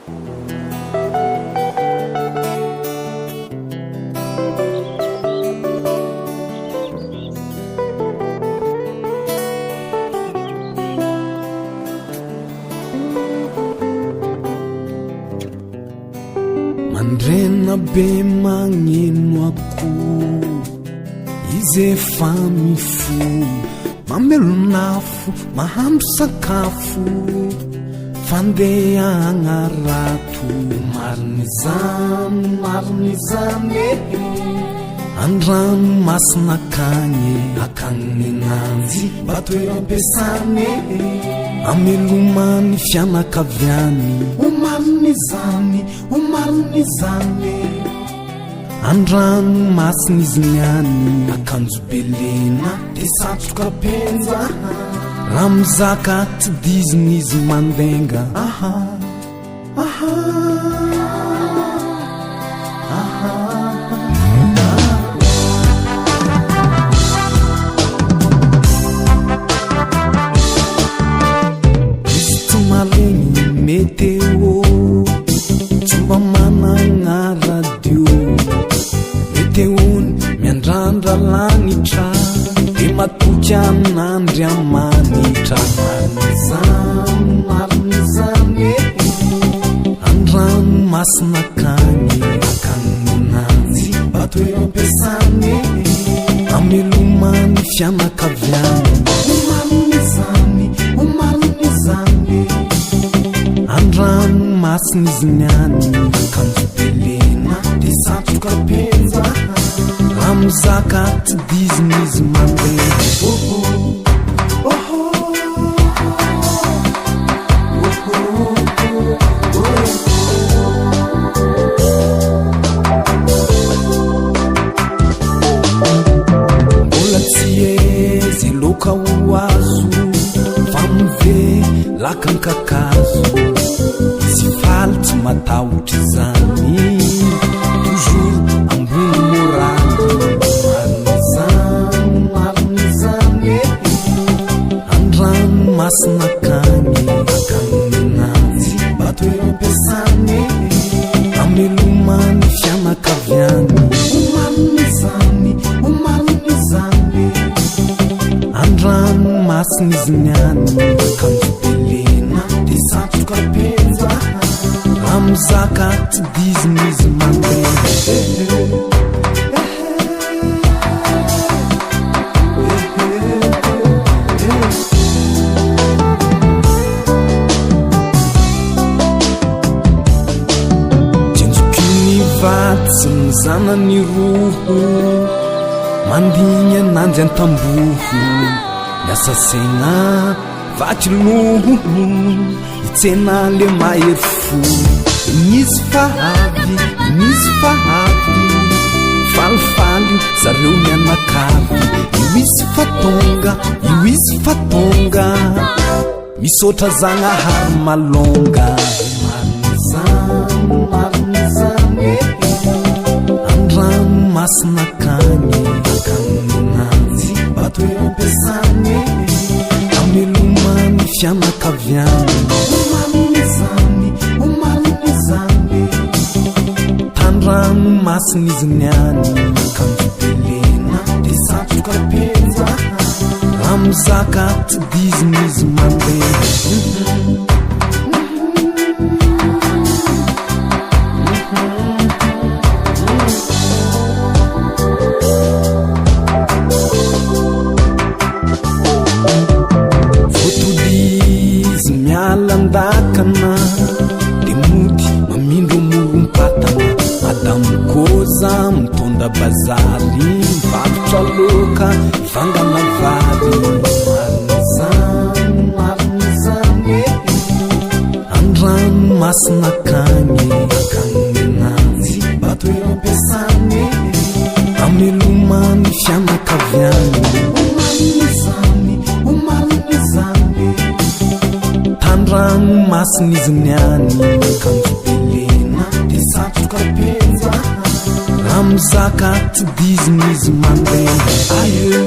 mandrena be magneno ako izy efa mifo mamelonafo mahandro sakafo fandehagna rato marinizany andrano masina akagny akagniny ananjy mba toeram-piasany amelomany fianakaviany omarinizany andrano masina izy niany akanjo belena de satroka penja raha mizaka tsy diziny izy mandenga izy tsy malegny meteo tsomba managna radio meteony miandrandra lanitra de matoky amin'andry amanitra marinizany andrano masina akagny akaninanjy mba toeram-piasany amelomany fianakaviany omarinizany andrano masina izy niany akanjo belena de satroka penja raha mizaka tsy diziny izy mandeha mbola tsy ezy loka ho azo fa mive lakankakazo izy faly tsy matahotra izany toujours ambony moraly marinizany andrano masina akagny akaninanjy mba toeram-piasany amelomany fianakaviany omarinizany andrano masina izy niany akanjo belena de satroka penja raha mizaka tsy diziny izy mandeha tsy mizanany roho mandigny ananjy an-tamboho miasa segna vaky loho itsena le mahery fo nisy fahavy falifaly zareo mianakavy io izy fatonga misotra zagnahary malonga marinizany andrano masina akagny akaninanjy mba toeram-piasany amelomany fianakaviany omarinizany tandrano masina izy niany akanjo belena de satroka penja raha mizaka tsy diziny izy mandeha mialandakana de mody mamindro morom-patana adamokoza mitonda bazary mivarotra loka vangana vary marinizany andrano masina akagny akaninanjy mba toeram-piasany amelomany fianakaviany omarinizany tandrano masina izy niany akanjo belena de satroka penja raha mizaka tsy diziny izy mandeha aye